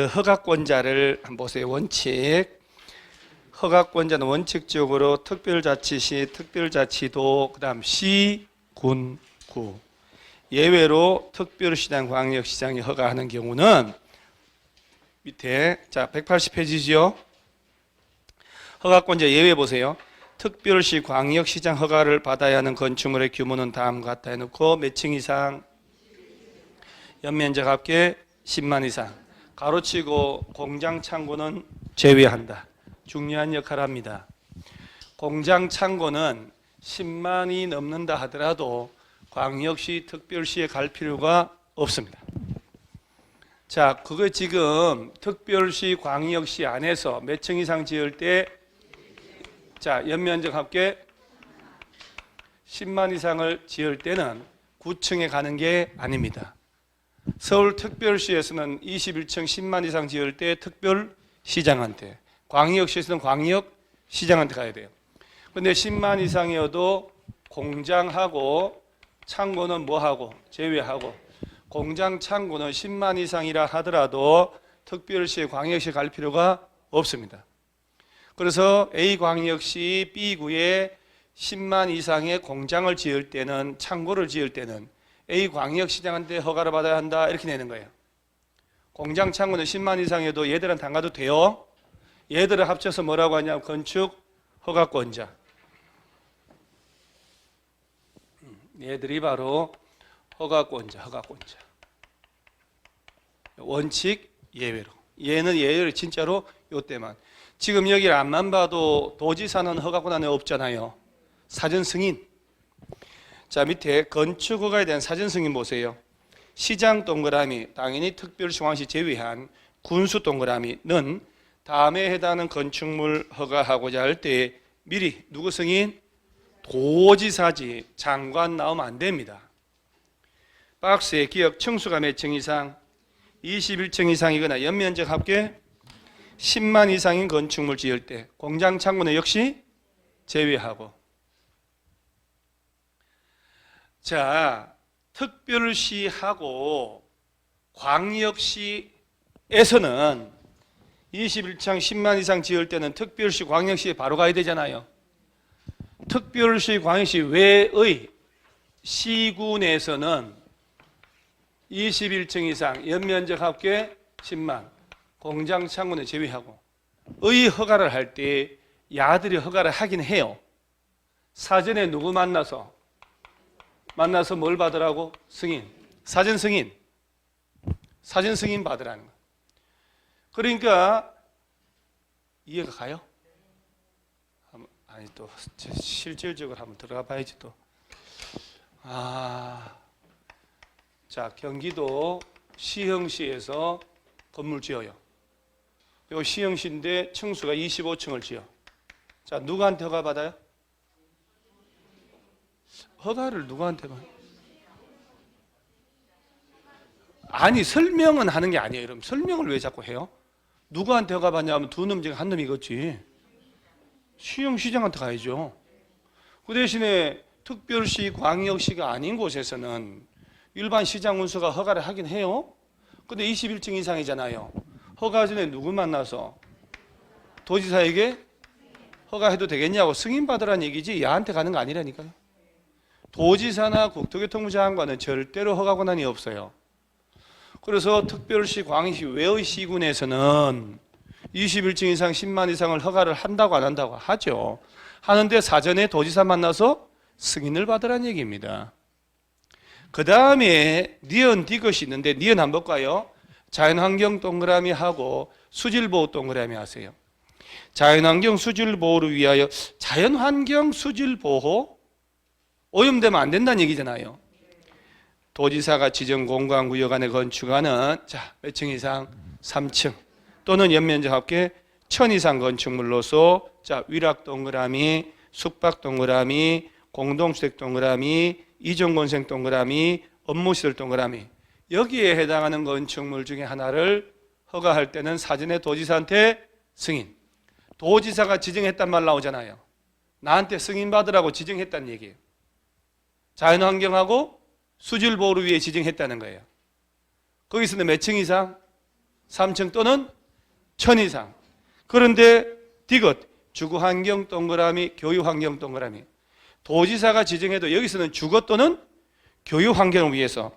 허가권자를 한번 보세요. 원칙. 허가권자는 원칙적으로 특별자치시, 특별자치도, 그 다음 시, 군, 구. 예외로 특별시장, 광역시장이 허가하는 경우는 밑에, 자, 180페이지죠. 허가권자 예외 보세요. 특별시, 광역시장 허가를 받아야 하는 건축물의 규모는 다음과 같다 해놓고 몇 층 이상? 연면적 합계 10만 이상. 가로치고 공장 창고는 제외한다. 중요한 역할을 합니다. 공장 창고는 10만이 넘는다 하더라도 광역시, 특별시에 갈 필요가 없습니다. 자, 그거 지금 특별시, 광역시 안에서 몇 층 이상 지을 때, 자, 연면적 합계 10만 이상을 지을 때는 9층에 가는 게 아닙니다. 서울특별시에서는 21층 10만 이상 지을 때 특별시장한테, 광역시에서는 광역시장한테 가야 돼요. 근데 10만 이상이어도 공장하고 창고는 뭐하고? 제외하고. 공장 창고는 10만 이상이라 하더라도 특별시에 광역시에 갈 필요가 없습니다. 그래서 A광역시 B구에 10만 이상의 공장을 지을 때는, 창고를 지을 때는 A광역시장한테 허가를 받아야 한다 이렇게 내는 거예요. 공장 창고는 10만 이상에도 얘들한테 안 가도 돼요. 얘들을 합쳐서 뭐라고 하냐면 건축 허가권자. 얘들이 바로 허가권자. 원칙 예외로. 얘는 예외로 진짜로 요때만. 지금 여기 앞만 봐도 도지사는 허가권 안에 없잖아요. 사전 승인. 자, 밑에 건축 허가에 대한 사전 승인 보세요. 시장 동그라미, 당연히 특별시광시 제외한 군수 동그라미는 다음에 해당하는 건축물 허가하고자 할 때 미리 누구 승인? 도지사지. 장관 나오면 안 됩니다. 박스에 기억 층수가 몇 층 이상? 21층 이상이거나 연면적 합계 10만 이상인 건축물 지을 때 공장 창고는 역시 제외하고. 자, 특별시하고 광역시에서는 21층 10만 이상 지을 때는 특별시, 광역시에 바로 가야 되잖아요. 특별시, 광역시 외의 시구 내에서는 21층 이상 연면적 합계 10만 공장 창고는 제외하고 의 허가를 할 때 야들이 허가를 하긴 해요. 사전에 누구 만나서 뭘 받으라고? 승인. 사전 승인 받으라는 거. 그러니까 이해가 가요? 아니 또 실질적으로 한번 들어가 봐야지 또. 자, 경기도 시흥시에서 건물 지어요. 요 시흥시인데 층수가 25층을 지어. 자, 누구한테 허가 받아요? 허가를 누구한테만? 아니, 설명은 하는 게 아니에요. 여러분, 설명을 왜 자꾸 해요? 누구한테 허가 받냐면 두 놈 중에 한 놈이겠지. 시흥시장한테 가야죠. 그 대신에 특별시, 광역시가 아닌 곳에서는 일반 시장 운수가 허가를 하긴 해요. 근데 21층 이상이잖아요. 허가 전에 누구 만나서 도지사에게 허가해도 되겠냐고 승인받으라는 얘기지 얘한테 가는 거 아니라니까요. 도지사나 국토교통부 장관은 절대로 허가 권한이 없어요. 그래서 특별시, 광역시 외의 시군에서는 21층 이상 10만 이상을 허가를 한다고 안 한다고 하죠. 하는데 사전에 도지사 만나서 승인을 받으라는 얘기입니다. 그 다음에 니은, 디귿이 있는데 니은 한번 볼까요? 자연환경 동그라미 하고 수질보호 동그라미 하세요. 자연환경 수질보호를 위하여. 자연환경 수질보호 오염되면 안 된다는 얘기잖아요. 도지사가 지정 공간구역 안에 건축하는 자, 몇 층 이상? 3층 또는 연면적 합계 1000 이상 건축물로서 자, 위락 동그라미, 숙박 동그라미, 공동주택 동그라미, 이전건설 동그라미, 업무시설 동그라미, 여기에 해당하는 건축물 중에 하나를 허가할 때는 사전에 도지사한테 승인. 도지사가 지정했단 말 나오잖아요. 나한테 승인 받으라고 지정했다는 얘기예요. 자연환경하고 수질보호를 위해 지정했다는 거예요. 거기서는 몇 층 이상? 3층 또는 1000 이상. 그런데 디귿, 주거환경 동그라미, 교육환경 동그라미. 도지사가 지정해도 여기서는 주거 또는 교육환경을 위해서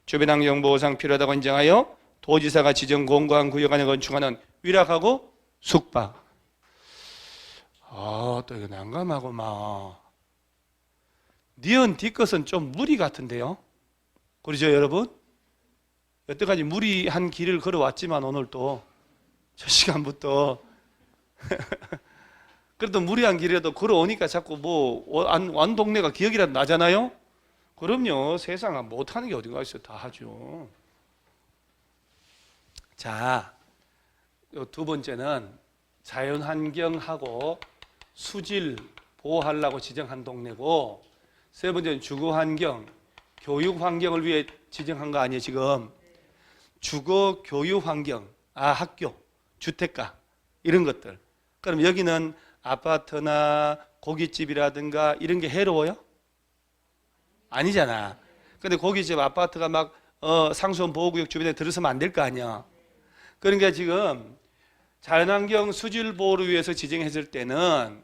주변환경보호상 필요하다고 인정하여 도지사가 지정 공고한 구역 안에 건축하는 위락하고 숙박. 또 이거 난감하고 니은 뒤끝은 좀 무리 같은데요. 그러죠 여러분? 여태까지 무리한 길을 걸어왔지만 오늘 또 저 시간부터 그래도 무리한 길이라도 걸어오니까 자꾸 완 동네가 기억이라도 나잖아요. 그럼요. 세상은 못하는 게 어디가 있어요. 다 하죠. 자, 두 번째는 자연환경하고 수질 보호하려고 지정한 동네고, 세 번째는 주거환경, 교육환경을 위해 지정한 거 아니에요 지금. 주거, 교육환경, 학교, 주택가 이런 것들. 그럼 여기는 아파트나 고깃집이라든가 이런 게 해로워요? 아니잖아. 근데 고깃집, 아파트가 막 상수원 보호구역 주변에 들어서면 안 될 거 아니야. 그러니까 지금 자연환경 수질 보호를 위해서 지정했을 때는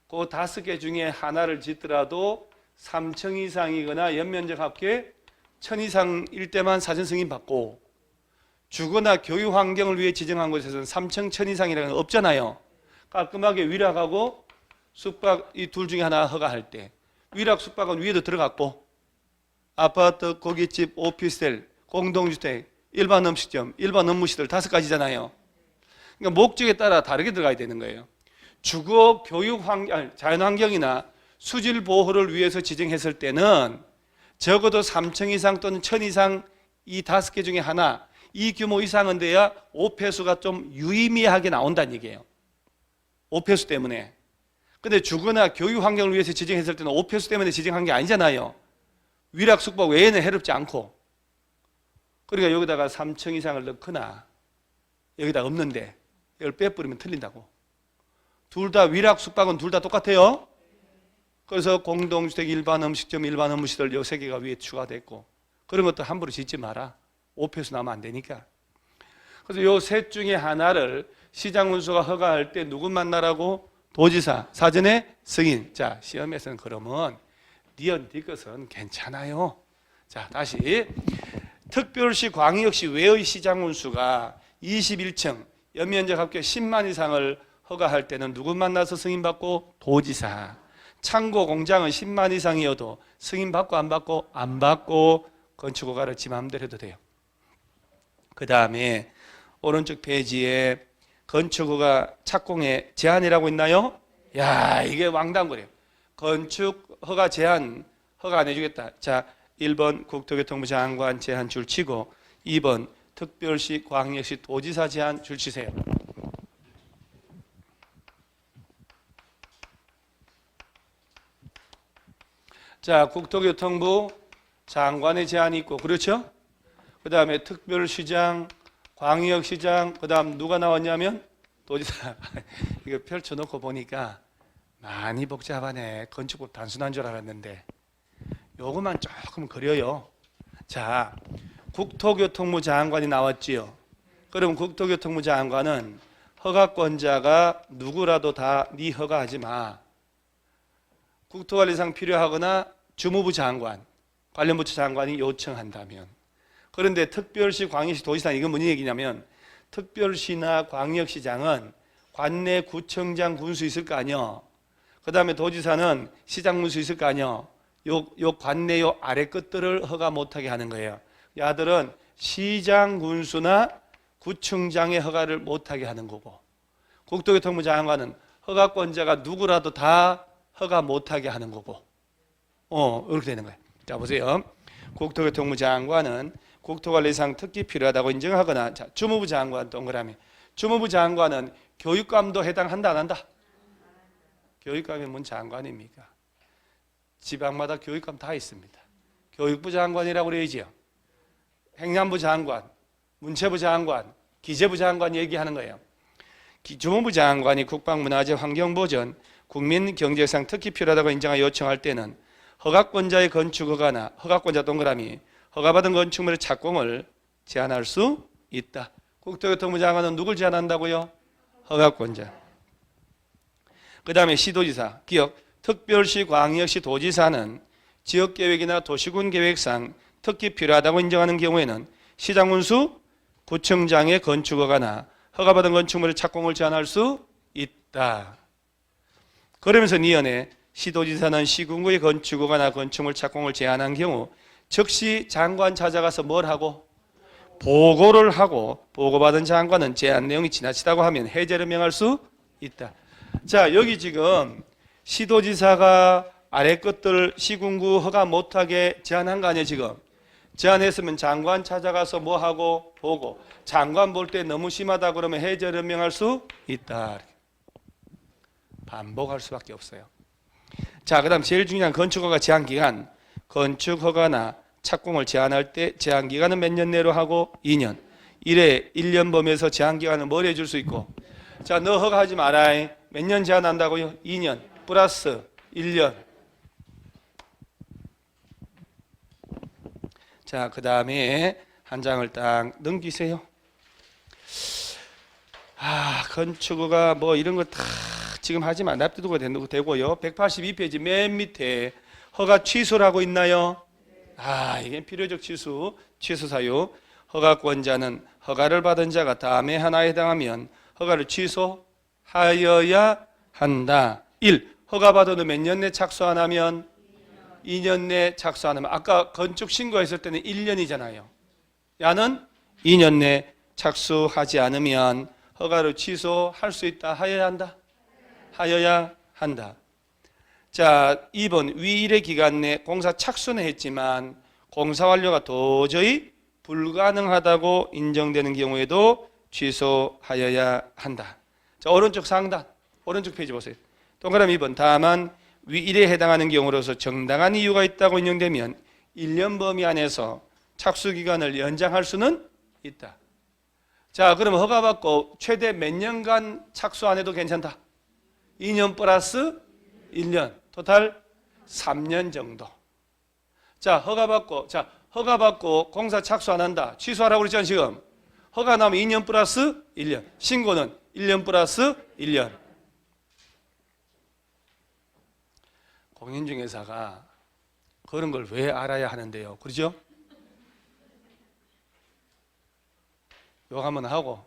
그 5개 중에 하나를 짓더라도 3층 이상이거나 연면적 합계 1000 이상일 때만 사전 승인 받고, 주거나 교육 환경을 위해 지정한 곳에서는 3층 1000 이상이라는 건 없잖아요. 깔끔하게 위락하고 숙박 이 둘 중에 하나 허가할 때, 위락 숙박은 위에도 들어갔고, 아파트, 고깃집, 오피스텔, 공동주택, 일반 음식점, 일반 업무시설 5가지잖아요. 그러니까 목적에 따라 다르게 들어가야 되는 거예요. 주거, 교육 환경, 자연환경이나 수질 보호를 위해서 지정했을 때는 적어도 3층 이상 또는 1000 이상 이 5개 중에 하나, 이 규모 이상은 돼야 5폐수가 좀 유의미하게 나온다는 얘기예요. 5폐수 때문에. 근데 주거나 교육 환경을 위해서 지정했을 때는 5폐수 때문에 지정한 게 아니잖아요. 위락 숙박 외에는 해롭지 않고. 그러니까 여기다가 3층 이상을 넣거나 여기다 없는데 이걸 빼버리면 틀린다고. 둘 다 위락 숙박은 둘 다 똑같아요. 그래서 공동주택, 일반 음식점, 일반 업무시설 요 3개가 위에 추가됐고, 그런 것도 함부로 짓지 마라. 5폐수 나면 안 되니까. 그래서 요 셋 중에 하나를 시장군수가 허가할 때 누구 만나라고? 도지사, 사전에 승인. 자, 시험에서는 그러면 니은 뒤것은 괜찮아요. 자, 다시. 특별시, 광역시 외의 시장군수가 21층 연면적 합계 10만 이상을 허가할 때는 누구 만나서 승인받고? 도지사. 창고, 공장은 10만 이상이어도 승인받고 안 받고? 안 받고 건축허가를 지 마음대로 해도 돼요. 그 다음에 오른쪽 페이지에 건축허가 착공의 제한이라고 있나요? 야, 이게 왕당거려요. 건축허가 제한 허가 안 해주겠다. 자, 1번 국토교통부 장관 제한 줄 치고 2번 특별시, 광역시, 도지사 제한 줄 치세요. 자, 국토교통부 장관의 제한이 있고, 그렇죠? 그 다음에 특별시장, 광역시장, 그 다음 누가 나왔냐면 도지사. 이거 펼쳐놓고 보니까 많이 복잡하네. 건축법 단순한 줄 알았는데 요것만 조금 그려요. 자, 국토교통부 장관이 나왔지요. 그럼 국토교통부 장관은 허가권자가 누구라도 다 네 허가하지 마. 국토관리상 필요하거나 주무부 장관, 관련 부처 장관이 요청한다면. 그런데 특별시, 광역시, 도지사, 이건 무슨 얘기냐면 특별시나 광역시장은 관내 구청장 군수 있을 거 아니요. 그 다음에 도지사는 시장 군수 있을 거 아니요. 요 관내 요 아래 것들을 허가 못하게 하는 거예요. 야들은 시장 군수나 구청장의 허가를 못하게 하는 거고, 국토교통부 장관은 허가권자가 누구라도 다 허가 못하게 하는 거고, 이렇게 되는 거예요. 자, 보세요. 국토교통부 장관은 국토관리상 특기 필요하다고 인정하거나, 자, 주무부 장관 동그라미. 주무부 장관은 교육감도 해당한다 안 한다? 교육감이 뭔 장관입니까? 지방마다 교육감 다 있습니다. 교육부 장관이라고 그래야지요. 행안부 장관, 문체부 장관, 기재부 장관 얘기하는 거예요. 주무부 장관이 국방문화재 환경보전 국민경제상 특히 필요하다고 인정하여 요청할 때는 허가권자의 건축허가나 허가권자 동그라미 허가받은 건축물의 착공을 제한할 수 있다. 국토교통부 장관은 누굴 제한한다고요? 허가권자. 그 다음에 시도지사, 기억, 특별시, 광역시, 도지사는 지역계획이나 도시군계획상 특히 필요하다고 인정하는 경우에는 시장군수, 구청장의 건축허가나 허가받은 건축물의 착공을 제한할 수 있다. 그러면서 니은에 시도지사는 시군구의 건축허가나 건축물 착공을 제한한 경우 즉시 장관 찾아가서 뭘 하고? 보고를 하고 보고받은 장관은 제한 내용이 지나치다고 하면 해제를 명할 수 있다. 자, 여기 지금 시도지사가 아래 것들 시군구 허가 못하게 제한한 거 아니에요 지금? 제한했으면 장관 찾아가서 뭐 하고 보고 장관 볼 때 너무 심하다 그러면 해제를 명할 수 있다. 반복할 수밖에 없어요. 자, 그 다음 제일 중요한 건축허가 제한기간. 건축허가나 착공을 제한할 때 제한기간은 몇 년 내로 하고 2년. 1년 범위에서 제한기간을 뭘 해줄 수 있고. 자, 너 허가하지 마라. 몇 년 제한한다고요? 2년 플러스 1년. 자, 그 다음에 한 장을 딱 넘기세요. 건축허가 뭐 이런 거 다 지금 하지만 납두가 되고요. 182페이지 맨 밑에 허가 취소라고 있나요? 이게 필요적 취소, 취소 사유. 허가권자는 허가를 받은 자가 다음에 하나에 해당하면 허가를 취소하여야 한다. 1. 허가받은 후 몇 년 내 착수 안 하면 2년 내 착수 안 하면 아까 건축 신고했을 때는 1년이잖아요. 야는 2년 내 착수하지 않으면 허가를 취소할 수 있다. 하여야 한다. 하여야 한다. 자, 2번 위 1의 기간 내 공사 착수는 했지만 공사 완료가 도저히 불가능하다고 인정되는 경우에도 취소하여야 한다. 자, 오른쪽 상단, 오른쪽 페이지 보세요. 동그라미 2번 다만 위 1에 해당하는 경우로서 정당한 이유가 있다고 인정되면 1년 범위 안에서 착수기간을 연장할 수는 있다. 자, 그럼 허가받고 최대 몇 년간 착수 안 해도 괜찮다. 2년 플러스 1년, 토탈 3년 정도. 자, 허가받고 공사 착수 안 한다. 취소하라고 그랬잖아요, 지금. 허가 나면 2년 플러스 1년. 신고는 1년 플러스 1년. 공인중개사가 그런 걸 왜 알아야 하는데요? 그러죠? 욕 한번 하고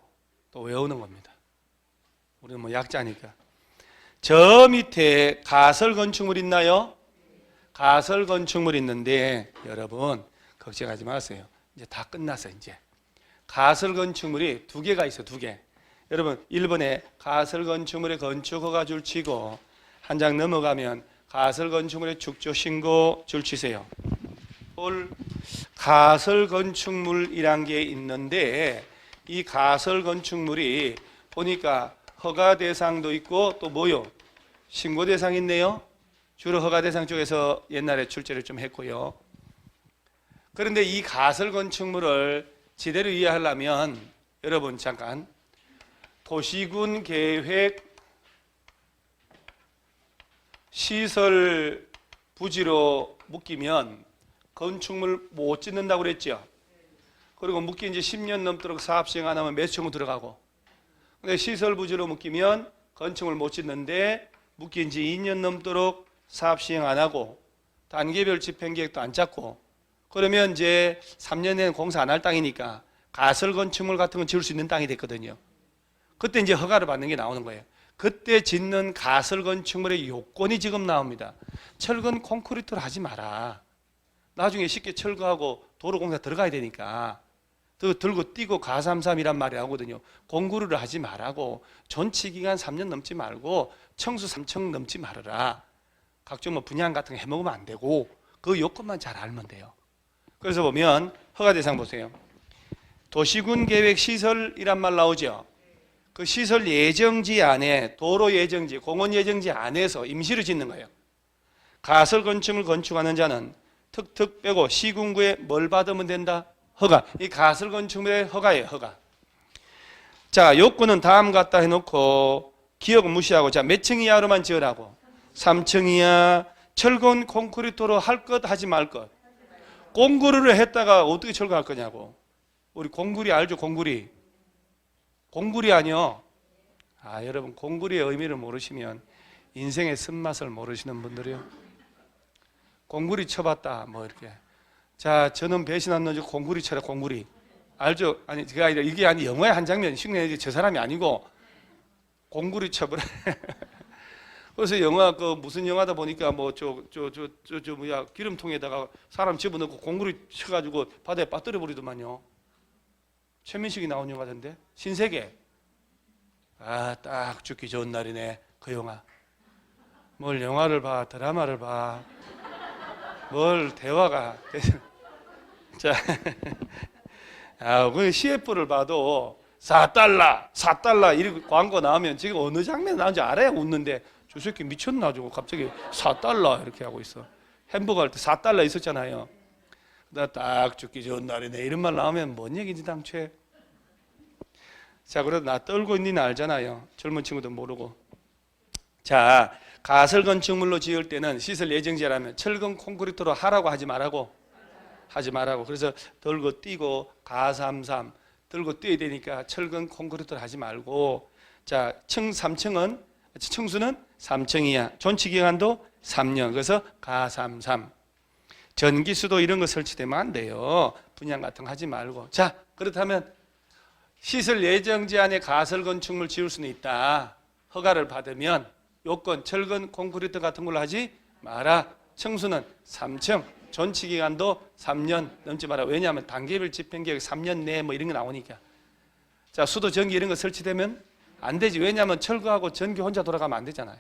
또 외우는 겁니다. 우리는 뭐 약자니까. 저 밑에 가설 건축물 있나요? 가설 건축물 있는데 여러분 걱정하지 마세요. 이제 다 끝났어요. 이제 가설 건축물이 2개가 있어요. 2개. 여러분 1번에 가설 건축물의 건축허가 줄 치고 한 장 넘어가면 가설 건축물의 축조 신고 줄 치세요. 가설 건축물이란 게 있는데 이 가설 건축물이 보니까 허가 대상도 있고 또 뭐요? 신고 대상이 있네요. 주로 허가 대상 쪽에서 옛날에 출제를 좀 했고요. 그런데 이 가설 건축물을 제대로 이해하려면 여러분 잠깐 도시군 계획 시설 부지로 묶이면 건축물 못 짓는다고 그랬죠. 그리고 묶인 지 10년 넘도록 사업 시행 안 하면 매수청구 들어가고. 근데 시설 부지로 묶이면 건축물 못 짓는데 묶인 지 2년 넘도록 사업 시행 안 하고 단계별 집행계획도 안 짰고 그러면 이제 3년 내는 공사 안 할 땅이니까 가설 건축물 같은 건 지을 수 있는 땅이 됐거든요. 그때 이제 허가를 받는 게 나오는 거예요. 그때 짓는 가설 건축물의 요건이 지금 나옵니다. 철근 콘크리트를 하지 마라. 나중에 쉽게 철거하고 도로 공사 들어가야 되니까 들고 뛰고 가삼삼이란 말이 나오거든요. 공구를 하지 말라고 존치 기간 3년 넘지 말고 청수 3층 넘지 말아라. 각종 뭐 분양 같은 거 해먹으면 안 되고 그 요건만 잘 알면 돼요. 그래서 보면 허가 대상 보세요. 도시군 계획 시설이란 말 나오죠. 그 시설 예정지 안에 도로 예정지, 공원 예정지 안에서 임시로 짓는 거예요. 가설 건축을 건축하는 자는 툭툭 빼고 시군구에 뭘 받으면 된다? 허가. 이 가설 건축물의 허가예요. 허가. 자, 요건은 다음 갖다 해놓고 기억은 무시하고 자, 몇 층 이하로만 지으라고? 3층 이하. 철근 콘크리트로 할 것 하지 말 것. 공구리를 했다가 어떻게 철거할 거냐고. 우리 공구리 알죠? 공구리. 공구리 아니요. 여러분 공구리의 의미를 모르시면 인생의 쓴맛을 모르시는 분들이요. 공구리 쳐봤다 뭐 이렇게. 자, 저는 배신 안 넣어주고 공구리 쳐라 공구리. 알죠? 아니 그게 아니라 이게 아니 영화의 한 장면 흉내내지 저 사람이 아니고 공구리 쳐버려. 그래서 영화 그 무슨 영화다 보니까 뭐 뭐야 기름통에다가 사람 집어넣고 공구리 쳐가지고 바다에 빠뜨려 버리더만요. 최민식이 나온 영화던데 신세계. 딱 죽기 좋은 날이네 그 영화. 뭘 영화를 봐 드라마를 봐. 뭘 대화가. 자, 그 CF를 봐도 4달러 이렇게 광고 나오면 지금 어느 장면 나온지 알아야 웃는데 저 새끼 미쳤나 저거 갑자기 4달러 이렇게 하고 있어. 햄버거 할 때 4달러 있었잖아요. 나 딱 죽기 좋은 날이네 이런 말 나오면 뭔 얘기인지 당최. 자, 그래도 나 떨고 있는 알잖아요. 젊은 친구들 모르고. 자, 가설 건축물로 지을 때는 시설 예정지라면 철근 콘크리트로 하라고 하지 말라고. 그래서 들고 뛰고 가삼삼 들고 뛰어야 되니까 철근 콘크리트를 하지 말고. 자, 3층은 층수는 3층이야. 존치 기간도 3년. 그래서 가삼삼. 전기수도 이런 거 설치되면 안 돼요. 분양 같은 거 하지 말고. 자, 그렇다면 시설 예정지 안에 가설 건축물 지을 수는 있다. 허가를 받으면 요건 철근 콘크리트 같은 걸로 하지 마라. 층수는 3층. 존치 기간도 3년 넘지 마라. 왜냐하면 단계별 집행계획 3년 내에 뭐 이런 거 나오니까. 자, 수도 전기 이런 거 설치되면 안 되지. 왜냐하면 철거하고 전기 혼자 돌아가면 안 되잖아요.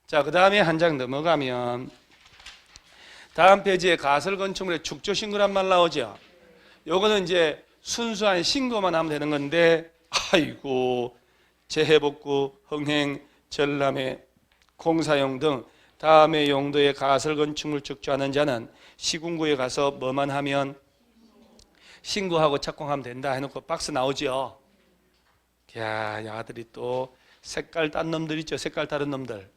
자, 그 다음에 한 장 넘어가면 다음 페이지에 가설 건축물에 축조 신고란 말 나오죠. 요거는 이제 순수한 신고만 하면 되는 건데, 아이고 재해복구, 흥행, 전람회, 공사용 등 다음의 용도의 가설 건축물 축조하는 자는 시군구에 가서 뭐만 하면 신고하고 착공하면 된다 해놓고 박스 나오죠. 야, 야들이 또 색깔 딴 놈들 있죠. 색깔 다른 놈들.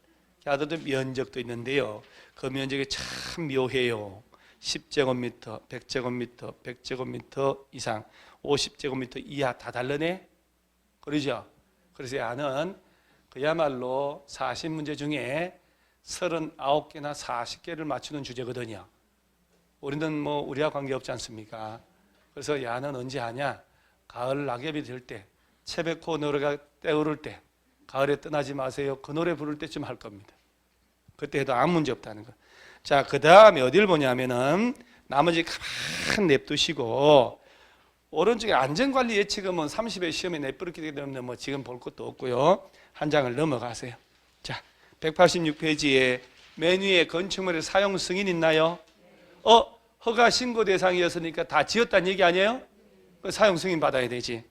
야들도 면적도 있는데요. 그 면적이 참 묘해요. 10제곱미터, 100제곱미터, 100제곱미터 이상, 50제곱미터 이하 다 다르네. 그러죠. 그래서 야는 그야말로 40문제 중에 39개나 40개를 맞추는 주제거든요. 우리는 뭐 우리와 관계없지 않습니까? 그래서 야는 언제 하냐? 가을 낙엽이 들 때, 채백호 노래가 떠오를 때, 가을에 떠나지 마세요. 그 노래 부를 때쯤 할 겁니다. 그때 해도 아무 문제 없다는 거. 자, 그 다음에 어딜 보냐면은 나머지 가만 냅두시고 오른쪽에 안전관리 예치금은 30회 시험에 내버렸기 때문에 뭐 지금 볼 것도 없고요. 한 장을 넘어가세요. 자, 186페이지에 맨 위에 건축물의 사용 승인 있나요? 허가 신고 대상이었으니까 다 지었다는 얘기 아니에요? 사용 승인 받아야 되지.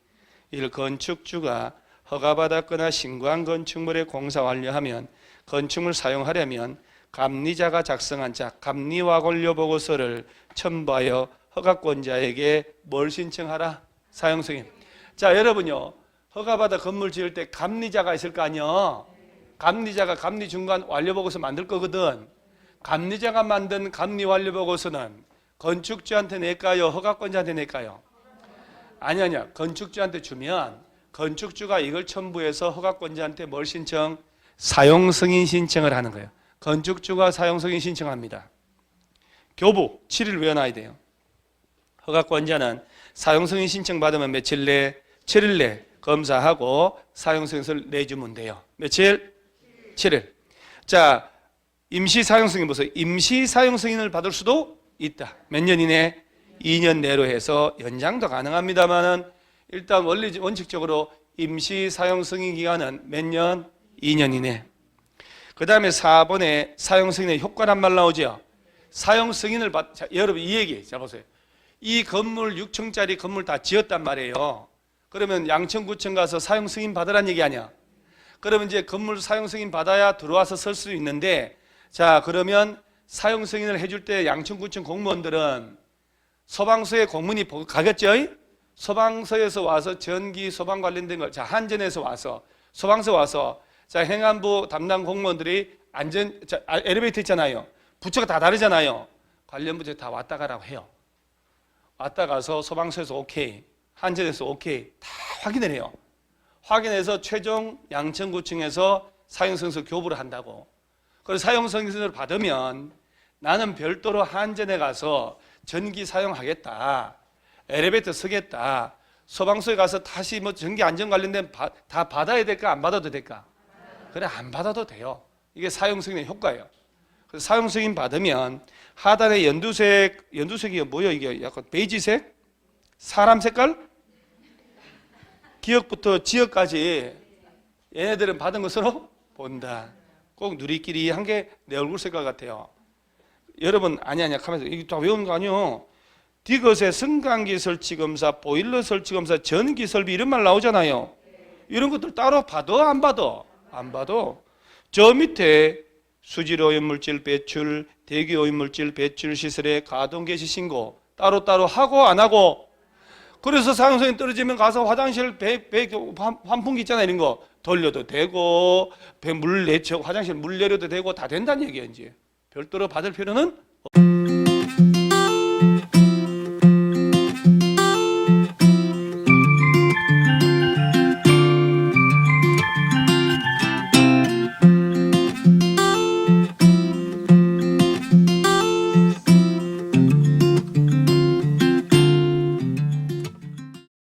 1. 건축주가 허가받았거나 신고한 건축물의 공사 완료하면 건축물 사용하려면 감리자가 작성한 감리와건료 보고서를 첨부하여 허가권자에게 뭘 신청하라? 사용 승인. 자, 여러분요, 허가받아 건물 지을 때 감리자가 있을 거 아니에요? 감리자가 감리 중간 완료 보고서 만들 거거든. 감리자가 만든 감리 완료 보고서는 건축주한테 낼까요? 허가권자한테 낼까요? 아니야. 건축주한테 주면 건축주가 이걸 첨부해서 허가권자한테 뭘 신청? 사용 승인 신청을 하는 거예요. 건축주가 사용 승인 신청합니다. 교부 7일 외워놔야 돼요. 허가권자는 사용 승인 신청 받으면 며칠 내? 7일 내 검사하고 사용 승인을 내주면 돼요. 며칠? 7일. 자, 임시 사용 승인 보세요. 임시 사용 승인을 받을 수도 있다. 몇 년 이내? 2년 내로 해서 연장도 가능합니다만은 일단 원칙적으로 임시 사용 승인 기간은 몇 년? 2년 이내. 그 다음에 4번에 사용 승인의 효과란 말 나오죠. 사용 승인을 자, 여러분 이 얘기 자 보세요. 이 건물 6층짜리 건물 다 지었단 말이에요. 그러면 양천 구청 가서 사용 승인 받으란 얘기 아니야. 그러면 이제 건물 사용 승인 받아야 들어와서 쓸 수 있는데, 자, 그러면 사용 승인을 해줄 때 양천구청 공무원들은 소방서에 공문이 가겠죠? 소방서에서 와서 전기 소방 관련된 걸, 자, 한전에서 와서 소방서 와서, 자, 행안부 담당 공무원들이 엘리베이터 있잖아요. 부처가 다 다르잖아요. 관련 부처에 다 왔다 가라고 해요. 왔다 가서 소방서에서 오케이, 한전에서 오케이 다 확인을 해요. 확인해서 최종 양천구청에서 사용승서 교부를 한다고. 그래서 사용승서를 받으면 나는 별도로 한전에 가서 전기 사용하겠다, 엘리베이터 쓰겠다, 소방서에 가서 다시 뭐 전기 안전 관련된 다 받아야 될까, 안 받아도 될까? 그래, 안 받아도 돼요. 이게 사용승인의 효과예요. 그래서 사용승인 받으면 하단에 연두색이 뭐예요? 이게 약간 베이지색? 사람 색깔? 기억부터 지역까지 얘네들은 받은 것으로 본다. 꼭 누리끼리 한 게 내 얼굴 색깔 같아요. 여러분, 아니야 하면서 이거 다 외우는 거 아니요. 디귿의 승강기 설치검사, 보일러 설치검사, 전기 설비 이런 말 나오잖아요. 이런 것들 따로 봐도 안 봐도? 안 봐도. 저 밑에 수질 오염물질 배출, 대기 오염물질 배출 시설의 가동 개시 신고 따로따로 하고 안 하고. 그래서 사용성이 떨어지면 가서 화장실 환풍기 있잖아요. 이런 거 돌려도 되고, 화장실 물 내려도 되고 다 된다는 얘기예요. 이제 별도로 받을 필요는